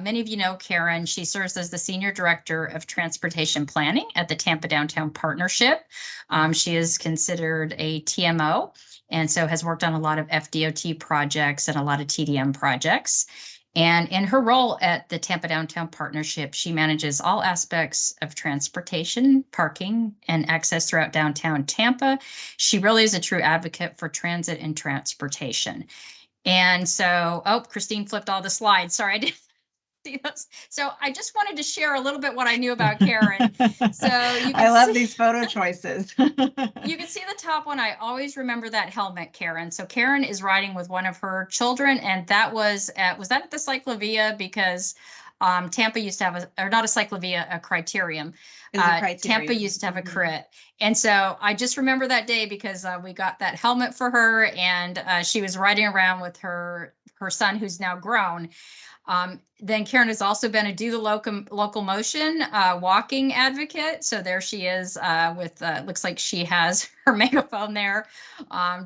Many of you know Karen. She serves as the Senior Director of Transportation Planning at the Tampa Downtown Partnership. She is considered a TMO and so has worked on a lot of FDOT projects and a lot of TDM projects. And in her role at the Tampa Downtown Partnership, she manages all aspects of transportation, parking, and access throughout downtown Tampa. She really is a true advocate for transit and transportation. And so, oh, Christine flipped all the slides. Sorry, I didn't see those. So I just wanted to share a little bit what I knew about Karen. So you can I love these photo choices. You can see the top one. I always remember that helmet, Karen. So Karen is riding with one of her children, and that was that at the cyclovia? Because Tampa used to have or not a cyclovia, a criterium. Tampa used to have a crit. And so I just remember that day because we got that helmet for her, and she was riding around with her son, who's now grown. Then Karen has also been a Do the Local Motion walking advocate. So there she is with, looks like she has her megaphone there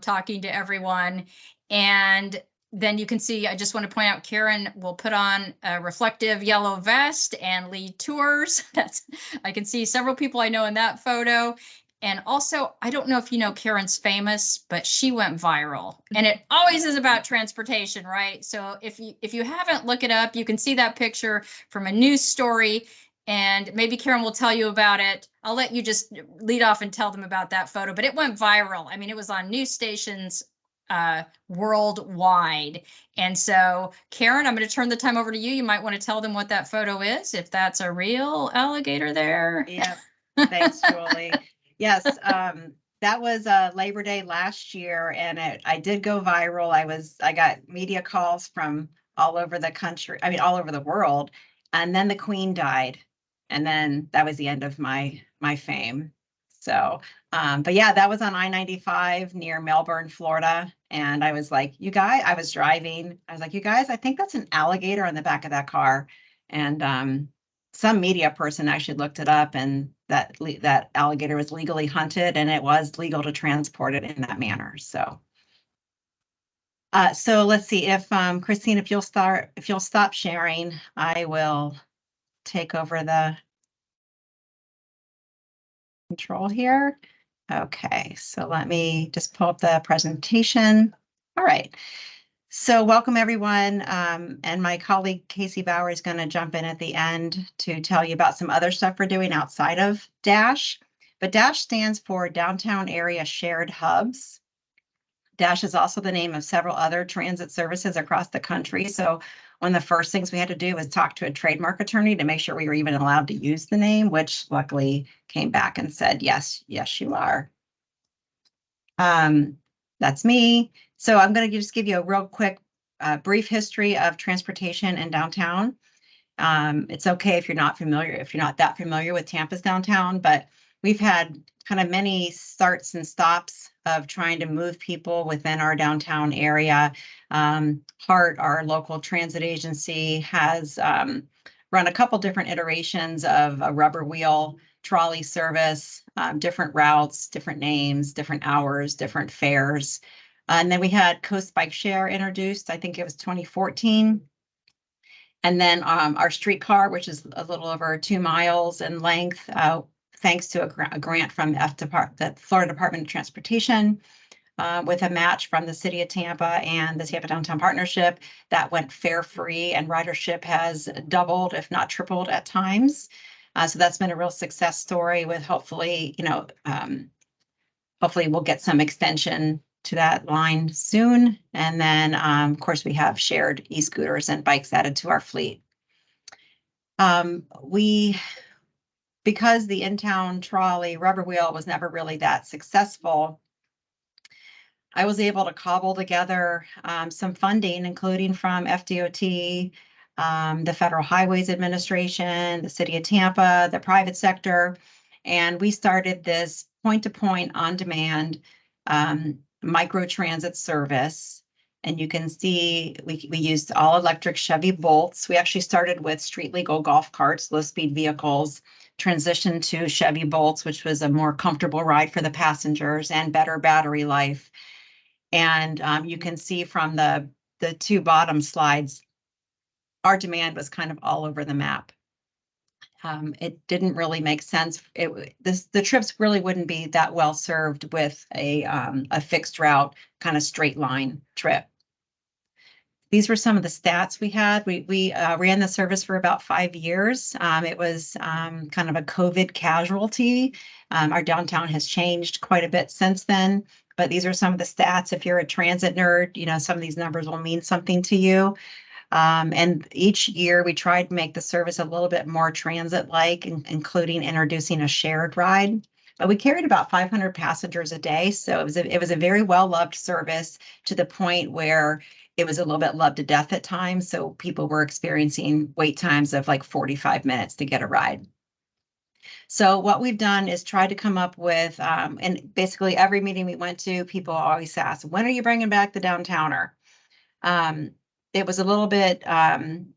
talking to everyone. And then you can see, I just want to point out, Karen will put on a reflective yellow vest and lead tours. I can see several people I know in that photo. And also, I don't know if you know Karen's famous, but she went viral, and it always is about transportation, right? So if you haven't, look it up. You can see that picture from a news story, and maybe Karen will tell you about it. I'll let you just lead off and tell them about that photo, but it went viral. I mean, it was on news stations worldwide. And so, Karen, I'm going to turn the time over to you. You might want to tell them what that photo is, if that's a real alligator there. Yeah, thanks, Julie. Yes, that was Labor Day last year, and I did go viral. I got media calls from all over the country, I mean, all over the world. And then the Queen died, and then that was the end of my fame. So, but yeah, that was on I-95 near Melbourne, Florida. And I was like, you guys, I was driving. I was like, you guys, I think that's an alligator on the back of that car. And some media person actually looked it up, and that alligator was legally hunted, and it was legal to transport it in that manner. So, so let's see if Christine, if you'll stop sharing, I will take over the control here. Okay, so let me just pull up the presentation. All right. So welcome everyone, and my colleague Casey Bauer is going to jump in at the end to tell you about some other stuff we're doing outside of DASH. But DASH stands for Downtown Area Shared Hubs. DASH is also the name of several other transit services across the country. So one of the first things we had to do was talk to a trademark attorney to make sure we were even allowed to use the name, which luckily came back and said, yes, you are. That's me. So I'm going to just give you a real quick, brief history of transportation in downtown. It's okay if you're not that familiar with Tampa's downtown, but we've had kind of many starts and stops of trying to move people within our downtown area. HART, our local transit agency, has run a couple different iterations of a rubber wheel trolley service, different routes, different names, different hours, different fares. And then we had Coast Bike Share introduced, I think it was 2014. And then our streetcar, which is a little over 2 miles in length, thanks to a grant from the Florida Department of Transportation, with a match from the City of Tampa and the Tampa Downtown Partnership, that went fare free, and ridership has doubled, if not tripled at times. So that's been a real success story with hopefully, hopefully we'll get some extension to that line soon. And then, of course, we have shared e-scooters and bikes added to our fleet. Because the in-town trolley rubber wheel was never really that successful, I was able to cobble together some funding, including from FDOT, the Federal Highways Administration, the City of Tampa, the private sector, and we started this point-to-point on-demand micro-transit service. And you can see we used all electric Chevy Bolts. We actually started with street legal golf carts, low-speed vehicles, transitioned to Chevy Bolts, which was a more comfortable ride for the passengers and better battery life. And you can see from the two bottom slides our demand was kind of all over the map. It didn't really make sense. The trips really wouldn't be that well served with a fixed route, kind of straight line trip. These were some of the stats we had. We ran the service for about 5 years. It was kind of a COVID casualty. Our downtown has changed quite a bit since then, but these are some of the stats. If you're a transit nerd, you know, some of these numbers will mean something to you. And each year we tried to make the service a little bit more transit-like, including introducing a shared ride. But we carried about 500 passengers a day, so it was a very well-loved service, to the point where it was a little bit loved to death at times. So people were experiencing wait times of like 45 minutes to get a ride. So what we've done is try to come up with, and basically every meeting we went to, people always ask, when are you bringing back the downtowner? It was a little bit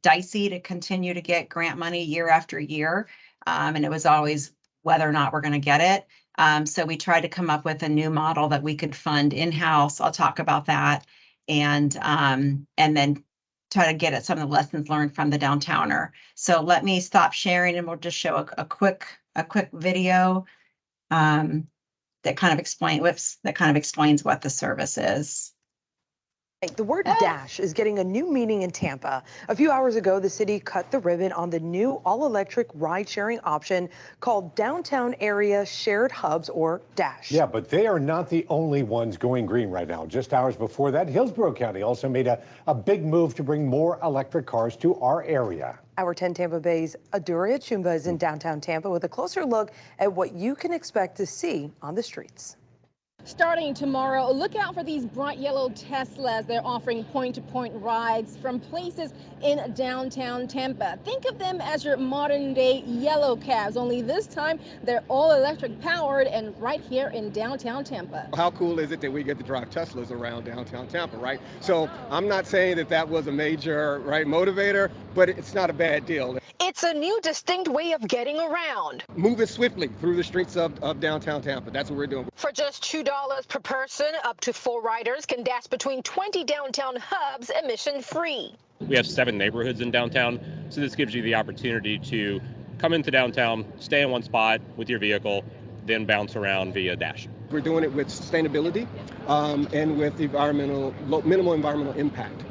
dicey to continue to get grant money year after year. And it was always whether or not we're going to get it. So we tried to come up with a new model that we could fund in-house. I'll talk about that. And then try to get at some of the lessons learned from the downtowner. So let me stop sharing and we'll just show a quick video that kind of explains what the service is. The word dash is getting a new meaning in Tampa. A few hours ago, the city cut the ribbon on the new all-electric ride-sharing option called Downtown Area Shared Hubs, or DASH. Yeah, but they are not the only ones going green right now. Just hours before that, Hillsborough County also made a big move to bring more electric cars to our area. Our 10 Tampa Bay's Aduria Chumba is in downtown Tampa with a closer look at what you can expect to see on the streets. Starting tomorrow, look out for these bright yellow Teslas. They're offering point-to-point rides from places in downtown Tampa. Think of them as your modern-day yellow cabs, only this time they're all electric powered and right here in downtown Tampa. How cool is it that we get to drive Teslas around downtown Tampa, right? So I'm not saying that was a major motivator, but it's not a bad deal. It's a new, distinct way of getting around. Moving swiftly through the streets of downtown Tampa. That's what we're doing. For just $2 per person, up to 4 riders can dash between 20 downtown hubs emission-free. We have 7 neighborhoods in downtown, so this gives you the opportunity to come into downtown, stay in one spot with your vehicle, then bounce around via dash. We're doing it with sustainability and with minimal environmental impact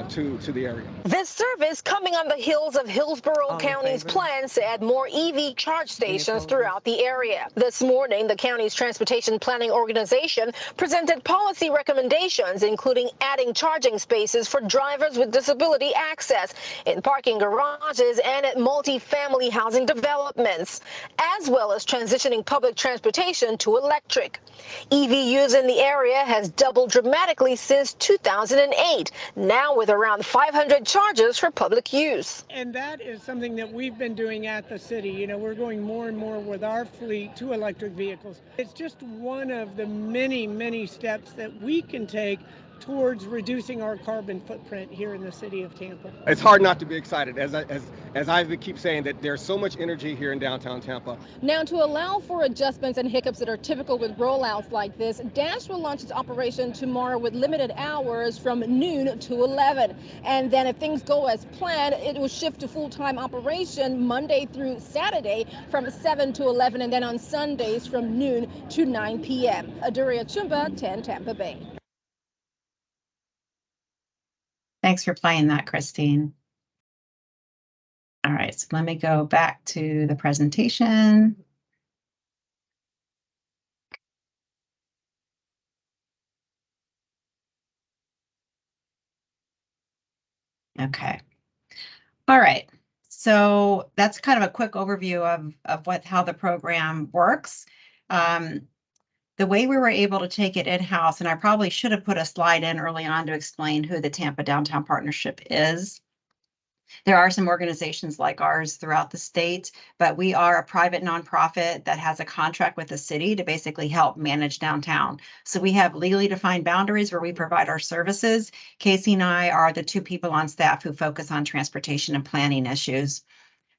to the area. This service coming on the heels of Hillsborough County's plans to add more EV charge stations throughout the area. This morning, the county's transportation planning organization presented policy recommendations, including adding charging spaces for drivers with disability access in parking garages and at multi-family housing developments, as well as transitioning public transportation to electric. EV use in the area has doubled dramatically since 2008, now with around 500 chargers for public use. And that is something that we've been doing at the city. You know, we're going more and more with our fleet to electric vehicles. It's just one of the many, many steps that we can take towards reducing our carbon footprint here in the city of Tampa. It's hard not to be excited, as I keep saying, that there's so much energy here in downtown Tampa. Now, to allow for adjustments and hiccups that are typical with rollouts like this, Dash will launch its operation tomorrow with limited hours from noon to 11. And then if things go as planned, it will shift to full-time operation Monday through Saturday from 7 to 11, and then on Sundays from noon to 9 p.m. Aduria Chumba, 10 Tampa Bay. Thanks for playing that, Christine. All right, so let me go back to the presentation. Okay. All right. So that's kind of a quick overview of how the program works. The way we were able to take it in-house, and I probably should have put a slide in early on to explain who the Tampa Downtown Partnership is. There are some organizations like ours throughout the state, but we are a private nonprofit that has a contract with the city to basically help manage downtown. So we have legally defined boundaries where we provide our services. Casey and I are the 2 people on staff who focus on transportation and planning issues.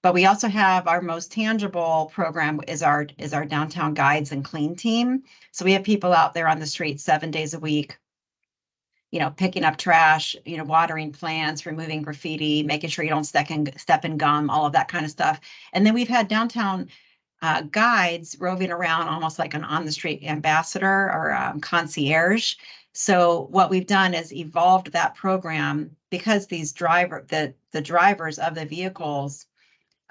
But we also have our most tangible program is our downtown guides and clean team. So we have people out there on the street 7 days a week picking up trash, watering plants, removing graffiti, making sure you don't step in gum, all of that kind of stuff. And then we've had downtown guides roving around almost like an on-the-street ambassador or concierge. So what we've done is evolved that program because these the drivers of the vehicles,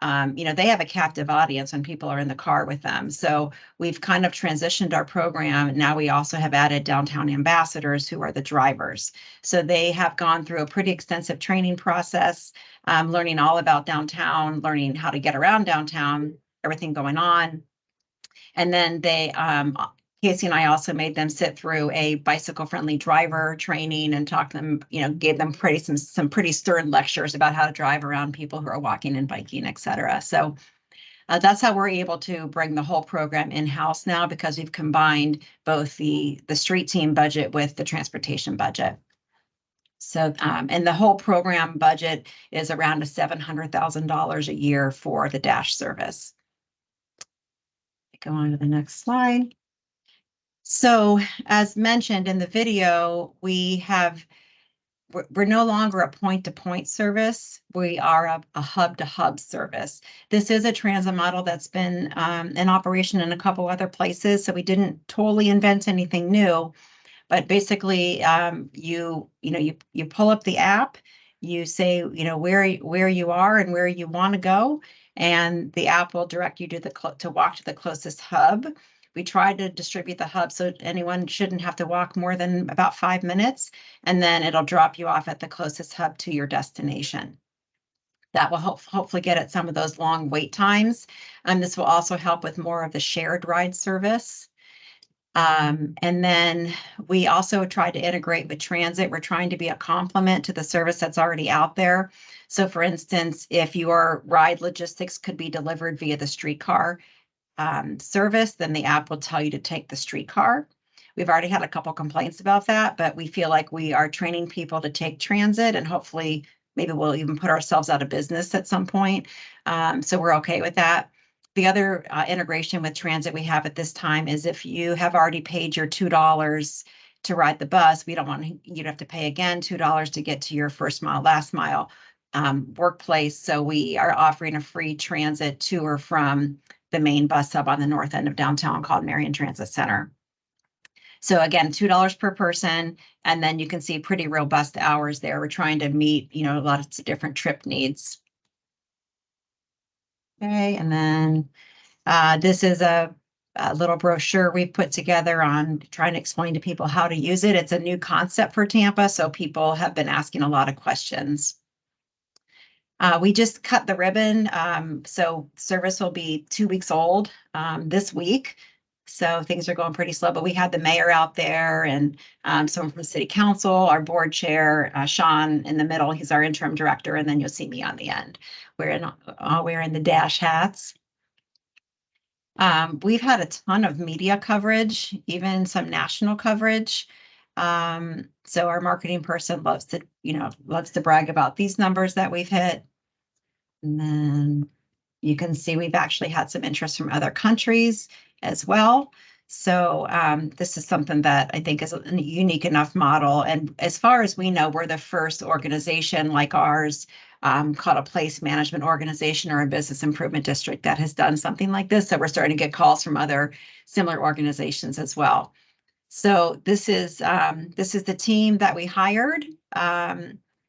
they have a captive audience when people are in the car with them. So we've kind of transitioned our program. Now we also have added downtown ambassadors who are the drivers. So they have gone through a pretty extensive training process, learning all about downtown, learning how to get around downtown, everything going on. And then Casey and I also made them sit through a bicycle-friendly driver training and talked them, gave them some pretty stern lectures about how to drive around people who are walking and biking, et cetera. So that's how we're able to bring the whole program in-house now, because we've combined both the street team budget with the transportation budget. So, and the whole program budget is around $700,000 a year for the Dash service. Go on to the next slide. So as mentioned in the video, we're no longer a point-to-point service. We are a hub-to-hub service. This is a transit model that's been in operation in a couple other places, so we didn't totally invent anything new. But basically, you pull up the app, you say where you are and where you want to go, and the app will direct you to walk to the closest hub. We try to distribute the hub so anyone shouldn't have to walk more than about 5 minutes, and then it'll drop you off at the closest hub to your destination. That will hopefully get at some of those long wait times. This will also help with more of the shared ride service. And then we also try to integrate with transit. We're trying to be a complement to the service that's already out there. So for instance, if your ride logistics could be delivered via the streetcar service, then the app will tell you to take the streetcar. We've already had a couple complaints about that, but we feel like we are training people to take transit, and hopefully maybe we'll even put ourselves out of business at some point. So we're okay with that. The other integration with transit we have at this time is if you have already paid your $2 to ride the bus, we don't want you to have to pay again $2 to get to your first mile, last mile workplace. So we are offering a free transit tour from the main bus hub on the north end of downtown called Marion Transit Center. So again, $2 per person, and then you can see pretty robust hours there. We're trying to meet, a lot of different trip needs. Okay, and then this is a little brochure we've put together on trying to explain to people how to use it. It's a new concept for Tampa, so people have been asking a lot of questions. We just cut the ribbon, so service will be 2 weeks old this week. So things are going pretty slow, but we had the mayor out there and someone from the city council, our board chair, Sean in the middle, he's our interim director, and then you'll see me on the end. We're wearing the Dash hats. We've had a ton of media coverage, even some national coverage. So our marketing person loves to brag about these numbers that we've hit. And then you can see we've actually had some interest from other countries as well. So this is something that I think is a unique enough model. And as far as we know, we're the first organization like ours called a place management organization or a business improvement district that has done something like this. So we're starting to get calls from other similar organizations as well. So this is the team that we hired.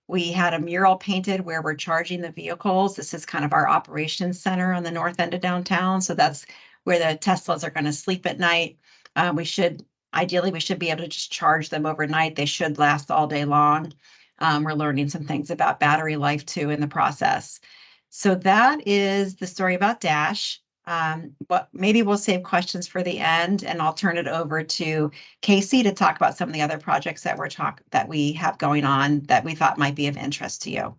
We had a mural painted where we're charging the vehicles. This is kind of our operations center on the north end of downtown. So that's where the Teslas are going to sleep at night. Ideally, we should be able to just charge them overnight. They should last all day long. We're learning some things about battery life too in the process. So that is the story about Dash. But maybe we'll save questions for the end, and I'll turn it over to Casey to talk about some of the other projects that we have going on that we thought might be of interest to you.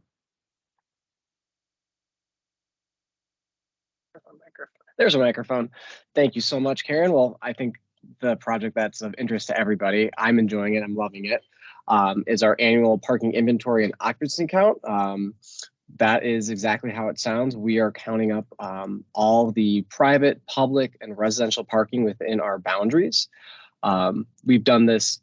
There's a microphone. Thank you so much, Karen. Well, I think the project that's of interest to everybody, I'm enjoying it, I'm loving it, is our annual parking inventory and occupancy count. That is exactly how it sounds. We are counting up all the private, public, and residential parking within our boundaries. We've done this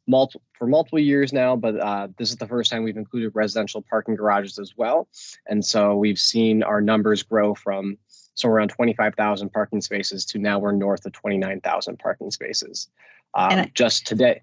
for multiple years now, but this is the first time we've included residential parking garages as well. And so we've seen our numbers grow from somewhere around 25,000 parking spaces to now we're north of 29,000 parking spaces just today.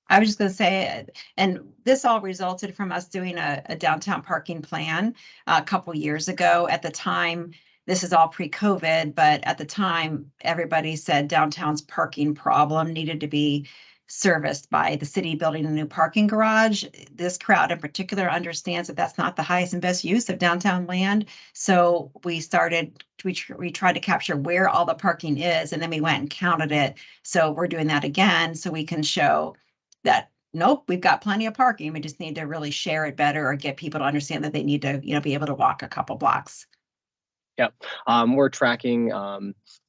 I was just going to say, and this all resulted from us doing a downtown parking plan a couple years ago. At the time, this is all pre-COVID, but at the time, everybody said downtown's parking problem needed to be serviced by the city building a new parking garage. This crowd in particular understands that that's not the highest and best use of downtown land. So we tried to capture where all the parking is, and then we went and counted it. So we're doing that again so we can show that nope, we've got plenty of parking. We just need to really share it better or get people to understand that they need to, be able to walk a couple blocks. Yep. We're tracking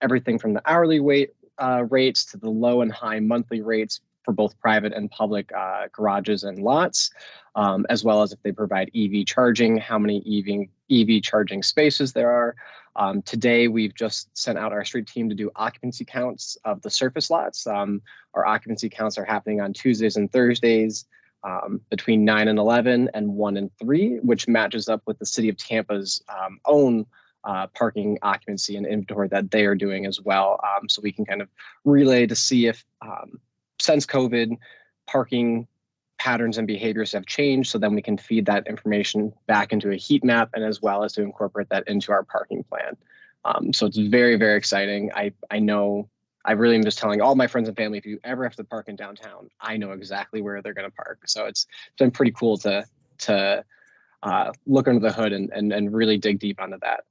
everything from the hourly rates to the low and high monthly rates for both private and public garages and lots, as well as if they provide EV charging, how many EV charging spaces there are. Today, we've just sent out our street team to do occupancy counts of the surface lots. Our occupancy counts are happening on Tuesdays and Thursdays between 9 and 11 and 1 and 3, which matches up with the city of Tampa's own parking occupancy and inventory that they are doing as well. So we can kind of relay to see if since COVID, parking patterns and behaviors have changed, so then we can feed that information back into a heat map and as well as to incorporate that into our parking plan. So it's very, very exciting. I know I really am just telling all my friends and family, if you ever have to park in downtown, I know exactly where they're going to park. So it's been pretty cool to look under the hood and really dig deep onto that.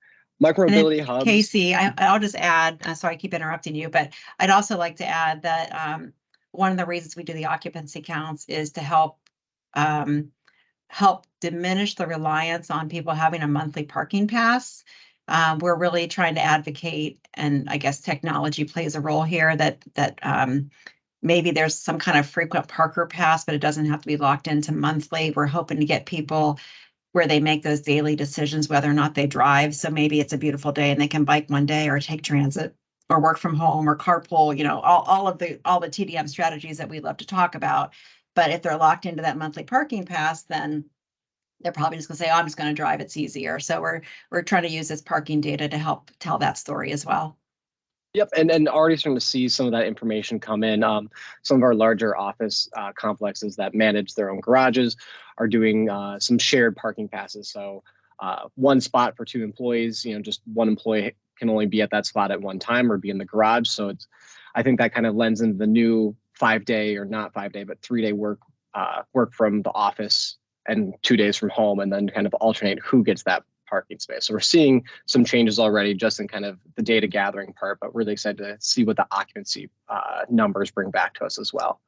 Micromobility hubs. Casey, I'll just add, sorry I keep interrupting you, but I'd also like to add that one of the reasons we do the occupancy counts is to help diminish the reliance on people having a monthly parking pass. We're really trying to advocate, and I guess technology plays a role here, that maybe there's some kind of frequent parker pass, but it doesn't have to be locked into monthly. We're hoping to get people where they make those daily decisions, whether or not they drive. So maybe it's a beautiful day and they can bike one day or take transit or work from home or carpool, all the TDM strategies that we love to talk about. But if they're locked into that monthly parking pass, then they're probably just gonna say, oh, I'm just gonna drive, it's easier. So we're trying to use this parking data to help tell that story as well. Yep, and already starting to see some of that information come in. Some of our larger office complexes that manage their own garages are doing some shared parking passes. So one spot for 2 employees, just one employee can only be at that spot at one time or be in the garage. So I think that kind of lends into the new 5-day, or not 5-day, but 3-day work from the office and 2 days from home, and then kind of alternate who gets that parking space. So we're seeing some changes already just in kind of the data gathering part, but really excited to see what the occupancy numbers bring back to us as well.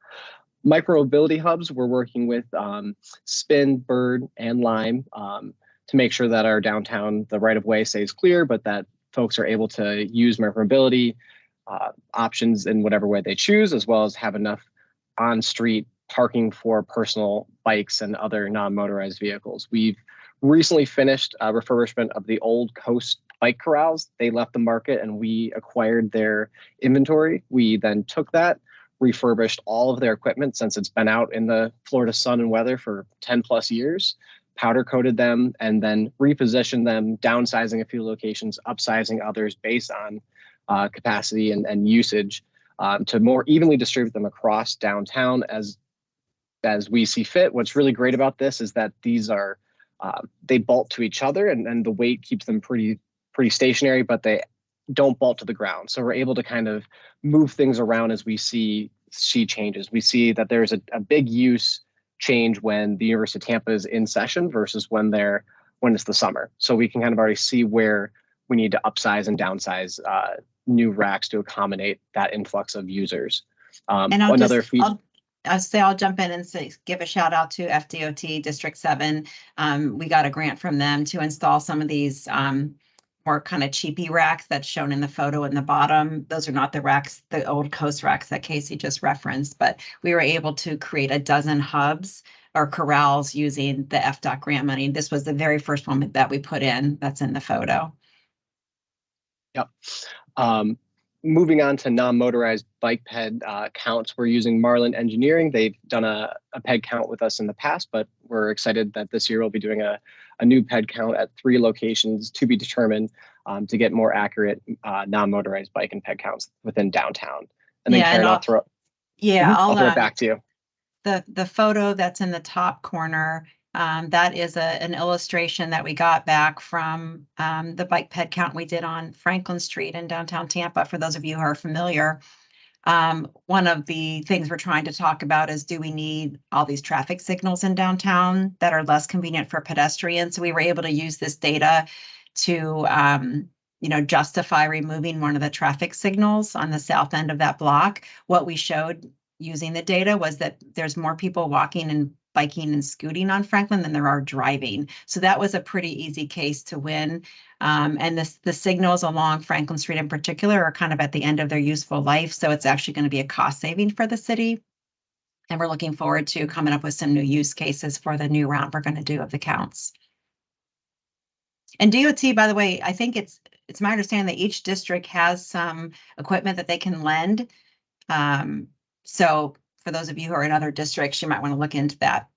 Micromobility hubs, we're working with Spin, Bird, and Lime to make sure that our downtown, the right of way stays clear, but that folks are able to use micromobility options in whatever way they choose, as well as have enough on-street parking for personal bikes and other non-motorized vehicles. We've recently finished a refurbishment of the old Coast bike corrals. They left the market and we acquired their inventory. We then took that, refurbished all of their equipment since it's been out in the Florida sun and weather for 10 plus years, powder coated them, and then repositioned them, downsizing a few locations, upsizing others based on capacity and usage to more evenly distribute them across downtown as we see fit. What's really great about this is that these are they bolt to each other, and the weight keeps them pretty stationary, but they don't bolt to the ground. So we're able to kind of move things around as we see changes. We see that there's a big use change when the University of Tampa is in session versus when it's the summer. So we can kind of already see where we need to upsize and downsize new racks to accommodate that influx of users. I'll jump in and give a shout out to FDOT District 7. We got a grant from them to install some of these more kind of cheapy racks that's shown in the photo in the bottom. Those are not the racks, the old Coast racks that Casey just referenced, but we were able to create a dozen hubs or corrals using the FDOT grant money. This was the very first one that we put in that's in the photo. Yep. moving on to non-motorized bike ped counts, we're using Marlin Engineering. They've done a ped count with us in the past, but we're excited that this year we'll be doing a new ped count at 3 locations to be determined to get more accurate non-motorized bike and ped counts within downtown. And then Karen, I'll throw it back to you. The photo that's in the top corner, that is an illustration that we got back from the bike ped count we did on Franklin Street in downtown Tampa. For those of you who are familiar, one of the things we're trying to talk about is, do we need all these traffic signals in downtown that are less convenient for pedestrians? So we were able to use this data to justify removing one of the traffic signals on the south end of that block. What we showed using the data was that there's more people walking and biking and scooting on Franklin than there are driving. So that was a pretty easy case to win. And the signals along Franklin Street in particular are kind of at the end of their useful life. So it's actually going to be a cost saving for the city. And we're looking forward to coming up with some new use cases for the new round we're going to do of the counts. And DOT, by the way, I think it's my understanding that each district has some equipment that they can lend. So for those of you who are in other districts, you might want to look into that.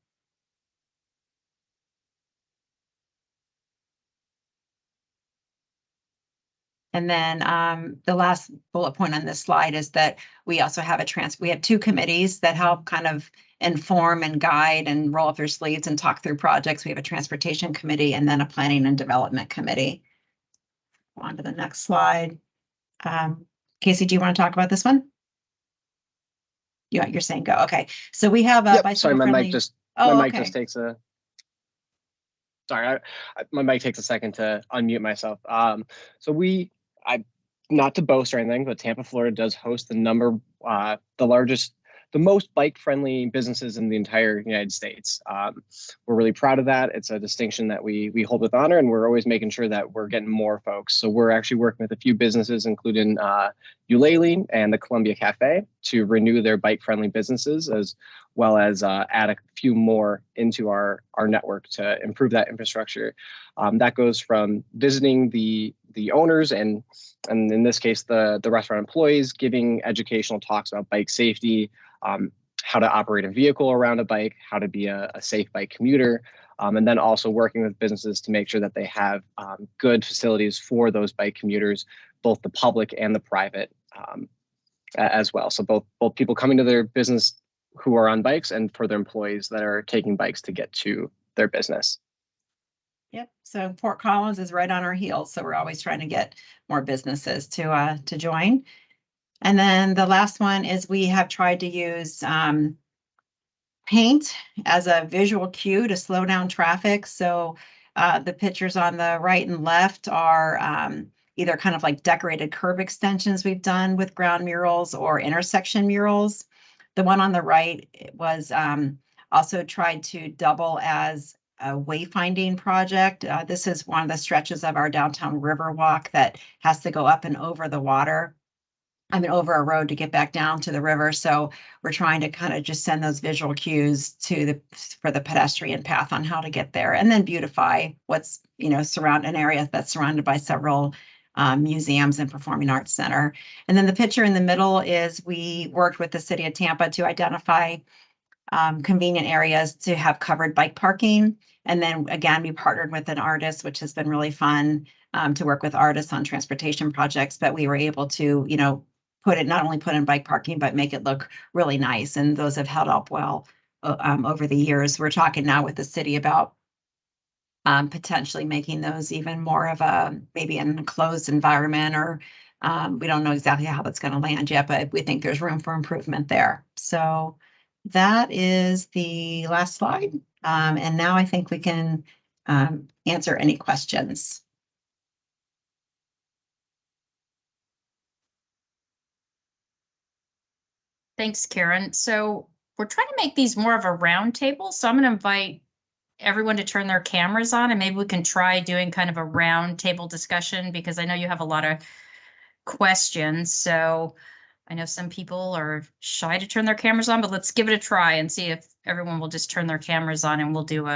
And then the last bullet point on this slide is that we also have we have 2 committees that help kind of inform and guide and roll up their sleeves and talk through projects. We have a transportation committee and then a planning and development committee. On to the next slide. Casey, do you want to talk about this one? You're saying go. Okay. So we have a Sorry, my mic just takes a. Sorry, my mic takes a second to unmute myself. So not to boast or anything, but Tampa, Florida does host the most bike-friendly businesses in the entire United States. We're really proud of that. It's a distinction that we hold with honor, and we're always making sure that we're getting more folks. So we're actually working with a few businesses, including Eulalie and the Columbia Cafe, to renew their bike-friendly businesses, as well as add a few more into our network to improve that infrastructure. That goes from visiting the owners and in this case the restaurant employees, giving educational talks about bike safety, how to operate a vehicle around a bike, how to be a safe bike commuter, and then also working with businesses to make sure that they have good facilities for those bike commuters, both the public and the private as well. So both people coming to their business who are on bikes and for their employees that are taking bikes to get to their business. Yep. So Fort Collins is right on our heels. So we're always trying to get more businesses to join. And then the last one is we have tried to use paint as a visual cue to slow down traffic. So the pictures on the right and left are either kind of like decorated curb extensions we've done with ground murals or intersection murals. The one on the right was also tried to double as a wayfinding project. This is one of the stretches of our downtown river walk that has to go up and over the water. Over a road to get back down to the river. So we're trying to kind of just send those visual cues for the pedestrian path on how to get there, and then beautify what's, surround an area that's surrounded by several museums and performing arts center. And then the picture in the middle is we worked with the city of Tampa to identify convenient areas to have covered bike parking. And then again, we partnered with an artist, which has been really fun to work with artists on transportation projects, but we were able to, not only put in bike parking, but make it look really nice. And those have held up well over the years. We're talking now with the city about potentially making those even more of maybe an enclosed environment, or we don't know exactly how that's going to land yet, but we think there's room for improvement there. So that is the last slide. And now I think we can answer any questions. Thanks, Karen. So we're trying to make these more of a round table. So I'm going to invite everyone to turn their cameras on, and maybe we can try doing kind of a round table discussion, because I know you have a lot of questions. So I know some people are shy to turn their cameras on, but let's give it a try and see if everyone will just turn their cameras on, and we'll do a